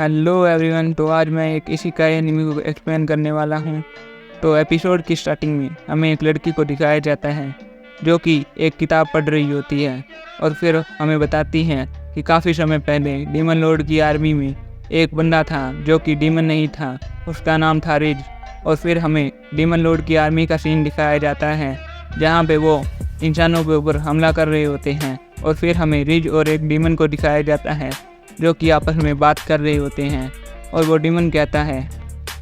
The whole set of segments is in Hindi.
Hello everyone. तो आज मैं एक इसी का एनिमी को एक्सप्लेन करने वाला हूँ। तो एपिसोड की स्टार्टिंग में हमें एक लड़की को दिखाया जाता है जो कि एक किताब पढ़ रही होती है और फिर हमें बताती हैं कि काफ़ी समय पहले डीमन लॉर्ड की आर्मी में एक बंदा था जो कि डीमन नहीं था, उसका नाम था रिज। और फिर हमें डीमन लॉर्ड की आर्मी का सीन दिखाया जाता है जहाँ पे वो इंसानों के ऊपर हमला कर रहे होते हैं। और फिर हमें रिज और एक डीमन को दिखाया जाता है जो कि आपस में बात कर रहे होते हैं। और वो डीमन कहता है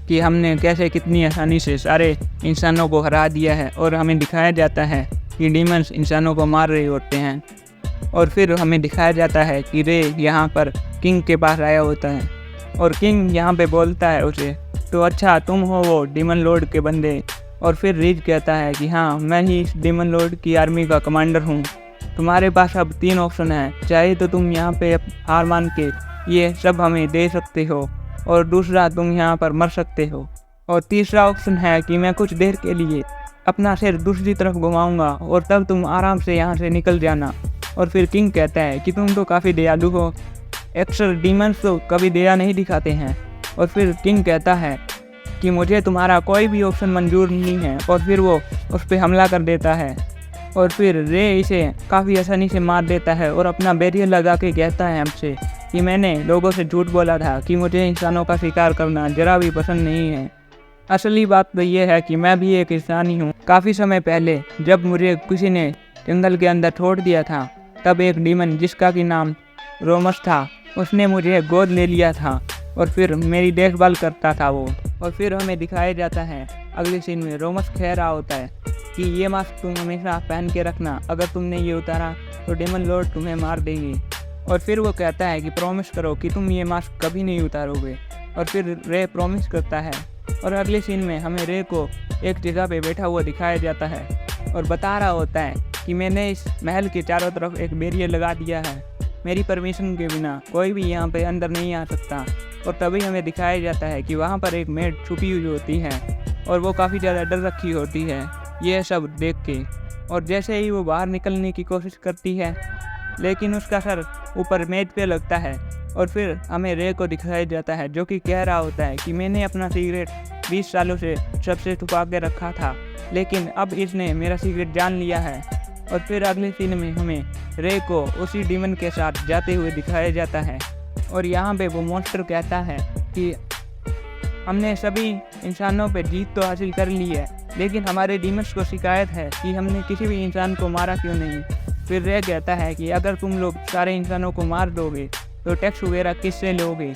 कि हमने कैसे कितनी आसानी से सारे इंसानों को हरा दिया है। और हमें दिखाया जाता है कि डीमंस इंसानों को मार रहे होते हैं। और फिर हमें दिखाया जाता है कि रे यहाँ पर किंग के पास आया होता है और किंग यहाँ पे बोलता है उसे, तो अच्छा तुम हो वो डीमन लॉर्ड के बंदे। और फिर रिज कहता है कि हाँ, मैं ही इस डीमन लॉर्ड की आर्मी का कमांडर हूँ। तुम्हारे पास अब 3 ऑप्शन हैं, चाहे तो तुम यहाँ पे हार मान के ये सब हमें दे सकते हो, और दूसरा तुम यहाँ पर मर सकते हो, और तीसरा ऑप्शन है कि मैं कुछ देर के लिए अपना सिर दूसरी तरफ घुमाऊंगा और तब तुम आराम से यहाँ से निकल जाना। और फिर किंग कहता है कि तुम तो काफ़ी दयालु हो, अक्सर डीमंस तो कभी दया नहीं दिखाते हैं। और फिर किंग कहता है कि मुझे तुम्हारा कोई भी ऑप्शन मंजूर नहीं है। और फिर वो उस पर हमला कर देता है और फिर रे इसे काफ़ी आसानी से मार देता है और अपना बैरियर लगा के कहता है हमसे कि मैंने लोगों से झूठ बोला था कि मुझे इंसानों का शिकार करना ज़रा भी पसंद नहीं है। असली बात तो ये है कि मैं भी एक इंसान ही हूँ। काफ़ी समय पहले जब मुझे किसी ने जंगल के अंदर छोड़ दिया था, तब एक डीमन जिसका कि नाम रोमस था, उसने मुझे गोद ले लिया था और फिर मेरी देखभाल करता था वो। और फिर हमें दिखाया जाता है अगले सीन में रोमस कह रहा होता है कि ये मास्क तुम हमेशा पहन के रखना, अगर तुमने ये उतारा तो डीमन लॉर्ड तुम्हें मार देंगे। और फिर वो कहता है कि प्रॉमिस करो कि तुम ये मास्क कभी नहीं उतारोगे। और फिर रे प्रॉमिस करता है। और अगले सीन में हमें रे को एक जगह पे बैठा हुआ दिखाया जाता है और बता रहा होता है कि मैंने इस महल के चारों तरफ एक बैरियर लगा दिया है, मेरी परमिशन के बिना कोई भी यहाँ पे अंदर नहीं आ सकता। और तभी हमें दिखाया जाता है कि वहाँ पर एक मेड छुपी हुई होती है और वो काफ़ी ज़्यादा डर रखी होती है ये सब देख के। और जैसे ही वो बाहर निकलने की कोशिश करती है, लेकिन उसका सर ऊपर मेज पे लगता है। और फिर हमें रे को दिखाया जाता है जो कि कह रहा होता है कि मैंने अपना सीक्रेट 20 सालों से सबसे छुपा के रखा था, लेकिन अब इसने मेरा सीक्रेट जान लिया है। और फिर अगले सीन में हमें रे को उसी डीमन के साथ जाते हुए दिखाया जाता है। और यहाँ पे वो मॉन्स्टर कहता है कि हमने सभी इंसानों पे जीत तो हासिल कर ली है, लेकिन हमारे डीमंस को शिकायत है कि हमने किसी भी इंसान को मारा क्यों नहीं। फिर रे कहता है कि अगर तुम लोग सारे इंसानों को मार दोगे तो टैक्स वगैरह किससे लोगे।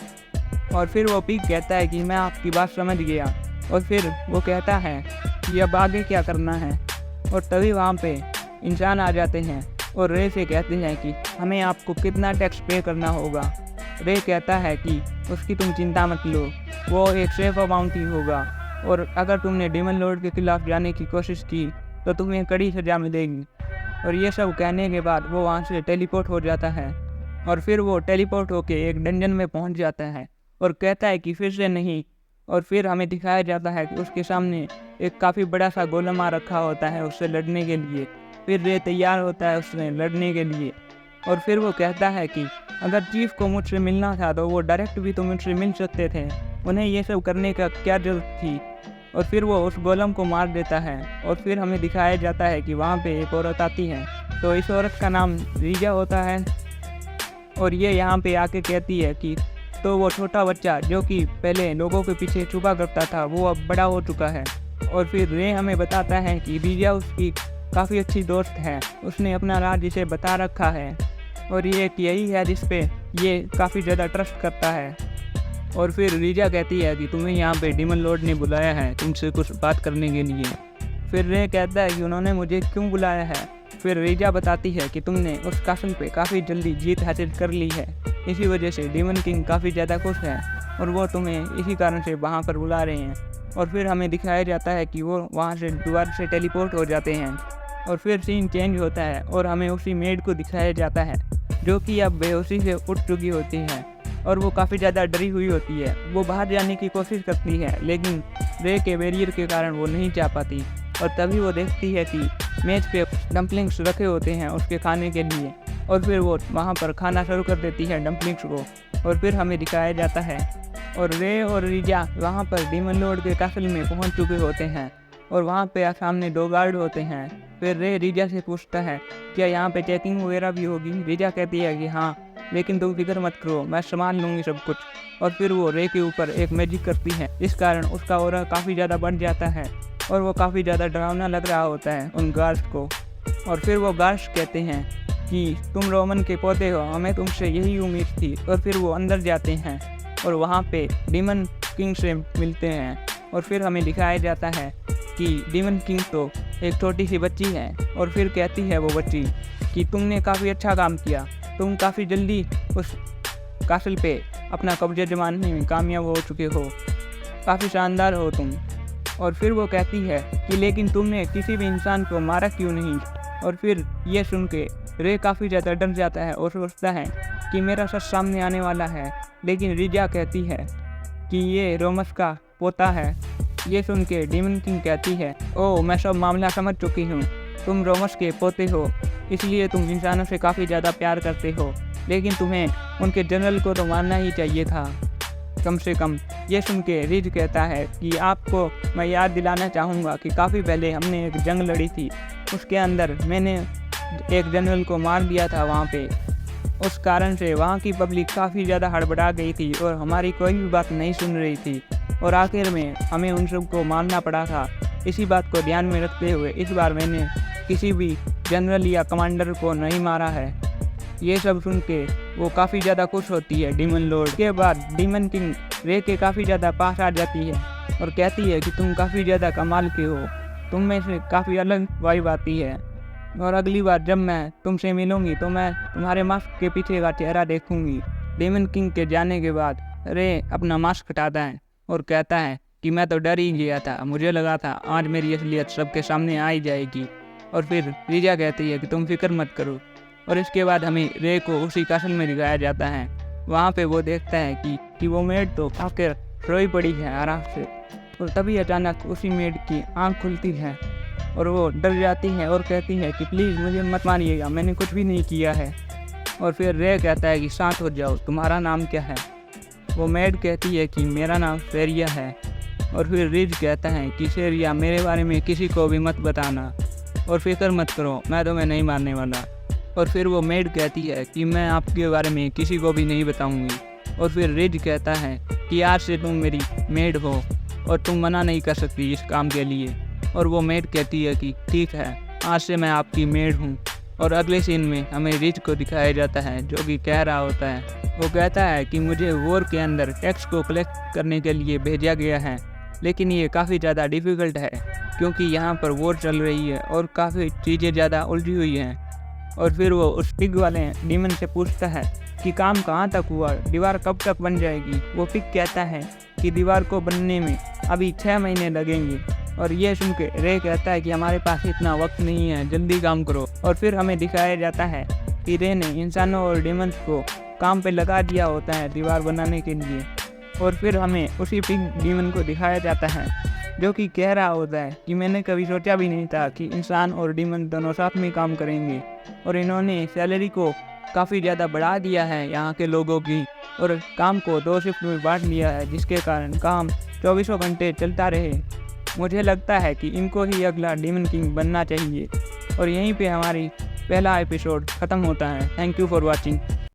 और फिर वो पिग कहता है कि मैं आपकी बात समझ गया। और फिर वो कहता है कि अब आगे क्या करना है। और तभी वहाँ पे इंसान आ जाते हैं और रे से कहते हैं कि हमें आपको कितना टैक्स पे करना होगा। रे कहता है कि उसकी तुम चिंता मत लो, वो एक सेफ अमाउंट ही होगा, और अगर तुमने डीमन लॉर्ड के खिलाफ जाने की कोशिश की तो तुम्हें कड़ी सजा मिलेगी। और ये सब कहने के बाद वो वहाँ से टेलीपोर्ट हो जाता है। और फिर वो टेलीपोर्ट होके एक डंजन में पहुँच जाता है और कहता है कि फिर से नहीं। और फिर हमें दिखाया जाता है कि उसके सामने एक काफ़ी बड़ा सा गोलम आ रखा होता है उससे लड़ने के लिए। फिर रे तैयार होता है उससे लड़ने के लिए। और फिर वो कहता है कि अगर चीफ को मुझसे मिलना था तो वो डायरेक्ट भी तो मुझसे मिल सकते थे, उन्हें ये सब करने का क्या जरूरत थी। और फिर वो उस गोलम को मार देता है। और फिर हमें दिखाया जाता है कि वहाँ पे एक औरत आती है, तो इस औरत का नाम रीजा होता है। और ये यहाँ पे आके कहती है कि तो वो छोटा बच्चा जो कि पहले लोगों के पीछे छुपा करता था वो अब बड़ा हो चुका है। और फिर रे हमें बताता है कि रीजा उसकी काफ़ी अच्छी दोस्त है, उसने अपना राज इसे बता रखा है और ये यही है जिस पे ये काफ़ी ज़्यादा ट्रस्ट करता है। और फिर रीजा कहती है कि तुम्हें यहाँ पे डीमन लॉर्ड ने बुलाया है तुमसे कुछ बात करने के लिए। फिर रे कहता है कि उन्होंने मुझे क्यों बुलाया है। फिर रीजा बताती है कि तुमने उस कासल पे काफ़ी जल्दी जीत हासिल कर ली है, इसी वजह से डीमन किंग काफ़ी ज़्यादा खुश है और वो तुम्हें इसी कारण से वहाँ पर बुला रहे हैं। और फिर हमें दिखाया जाता है कि वो वहाँ से दोबारा से टेलीपोर्ट हो जाते हैं। और फिर सीन चेंज होता है और हमें उसी मेड को दिखाया जाता है जो कि अब बेहोशी से उठ चुकी होती है और वो काफ़ी ज़्यादा डरी हुई होती है। वो बाहर जाने की कोशिश करती है, लेकिन रे के बैरियर के कारण वो नहीं जा पाती। और तभी वो देखती है कि मेज पे डम्पलिंग्स रखे होते हैं उसके खाने के लिए। और फिर वो वहाँ पर खाना शुरू कर देती है डम्पलिंग्स को। और फिर हमें दिखाया जाता है और रे और रिजा वहाँ पर डीमन लॉर्ड के कैसल में पहुँच चुके होते हैं और वहाँ पे सामने 2 गार्ड होते हैं। फिर रे रिजा से पूछता है क्या यहाँ पे चेकिंग वगैरह भी होगी। रिजा कहती है कि हाँ, लेकिन तुम फिक्र मत करो, मैं संभाल लूँगी सब कुछ। और फिर वो रे के ऊपर एक मैजिक करती है, इस कारण उसका ऑरा काफ़ी ज़्यादा बढ़ जाता है और वो काफ़ी ज़्यादा डरावना लग रहा होता है उन गार्ड्स को। और फिर वो गार्ड्स कहते हैं कि तुम रोमन के पौधे हो, हमें तुमसे यही उम्मीद थी। और फिर वो अंदर जाते हैं और वहाँ पे डीमन किंग से मिलते हैं और फिर हमें दिखाया जाता है कि डीमन किंग तो एक छोटी सी बच्ची है। और फिर कहती है वो बच्ची कि तुमने काफ़ी अच्छा काम किया, तुम काफ़ी जल्दी उस कासल पे अपना कब्जा जमाने में कामयाब हो चुके हो, काफ़ी शानदार हो तुम। और फिर वो कहती है कि लेकिन तुमने किसी भी इंसान को मारा क्यों नहीं। और फिर ये सुन के रे काफ़ी ज़्यादा डर जाता है और सोचता है कि मेरा सच सामने आने वाला है। लेकिन रिजा कहती है कि ये रोमस का पोता है। ये सुन के डीमन किंग कहती है ओह, मैं सब मामला समझ चुकी हूँ, तुम रोमस के पोते हो, इसलिए तुम इंसानों से काफ़ी ज़्यादा प्यार करते हो, लेकिन तुम्हें उनके जनरल को तो मारना ही चाहिए था कम से कम। ये सुन के रिज कहता है कि आपको मैं याद दिलाना चाहूँगा कि काफ़ी पहले हमने एक जंग लड़ी थी, उसके अंदर मैंने एक जनरल को मार दिया था वहाँ पे। उस कारण से वहाँ की पब्लिक काफ़ी ज़्यादा हड़बड़ा गई थी और हमारी कोई भी बात नहीं सुन रही थी और आखिर में हमें उन सबको मारना पड़ा था। इसी बात को ध्यान में रखते हुए इस बार मैंने किसी भी जनरल या कमांडर को नहीं मारा है। ये सब सुन के वो काफ़ी ज़्यादा खुश होती है डीमन लॉर्ड। के बाद डीमन किंग रे के काफ़ी ज़्यादा पास आ जाती है और कहती है कि तुम काफ़ी ज़्यादा कमाल के हो, तुम में से काफ़ी अलग वाइब आती है और अगली बार जब मैं तुमसे मिलूंगी तो मैं तुम्हारे मास्क के पीछे का चेहरा देखूंगी। डीमन किंग के जाने के बाद रे अपना मास्क हटाता है और कहता है कि मैं तो डर ही गया था, मुझे लगा था आज मेरी असलियत सबके सामने आ ही जाएगी। और फिर रिजा कहती है कि तुम फिक्र मत करो। और इसके बाद हमें रे को उसी कासल में दिखाया जाता है। वहाँ पे वो देखता है कि वो मेड तो आकर रोई पड़ी है आराम से। और तभी अचानक उसी मेड की आँख खुलती है और वो डर जाती है और कहती है कि प्लीज़ मुझे मत मारिएगा, मैंने कुछ भी नहीं किया है। और फिर रे कहता है कि शांत हो जाओ, तुम्हारा नाम क्या है। वो मेड कहती है कि मेरा नाम शेरिया है। और फिर रिज कहता है कि शेरिया, मेरे बारे में किसी को भी मत बताना और फिक्र मत करो, मैं तुम्हें नहीं मारने वाला। और फिर वो मेड कहती है कि मैं आपके बारे में किसी को भी नहीं बताऊंगी। और फिर रिज कहता है कि आज से तुम मेरी मेड हो और तुम मना नहीं कर सकती इस काम के लिए। और वो मेड कहती है कि ठीक है, आज से मैं आपकी मेड हूँ। और अगले सीन में हमें रिज को दिखाया जाता है जो कि कह रहा होता है, वो कहता है कि मुझे वॉर के अंदर टैक्स को कलेक्ट करने के लिए भेजा गया है, लेकिन ये काफ़ी ज़्यादा डिफ़िकल्ट है क्योंकि यहाँ पर वॉर चल रही है और काफ़ी चीज़ें ज़्यादा उलझी हुई हैं। और फिर वो उस पिग वाले डीमन से पूछता है कि काम कहाँ तक हुआ, दीवार कब तक बन जाएगी। वो पिग कहता है कि दीवार को बनने में अभी 6 महीने लगेंगे। और ये सुन के रे कहता है कि हमारे पास इतना वक्त नहीं है, जल्दी काम करो। और फिर हमें दिखाया जाता है कि रे ने इंसानों और डीमंस को काम पे लगा दिया होता है दीवार बनाने के लिए। और फिर हमें उसी पिग डीमन को दिखाया जाता है जो कि कह रहा होता है कि मैंने कभी सोचा भी नहीं था कि इंसान और डीमन दोनों साथ में काम करेंगे। और इन्होंने सैलरी को काफ़ी ज़्यादा बढ़ा दिया है यहाँ के लोगों की और काम को 2 शिफ्ट में बांट लिया है, जिसके कारण काम 24 घंटे चलता रहे। मुझे लगता है कि इनको ही अगला डीमन किंग बनना चाहिए। और यहीं पे हमारी पहला एपिसोड ख़त्म होता है। Thank you for watching.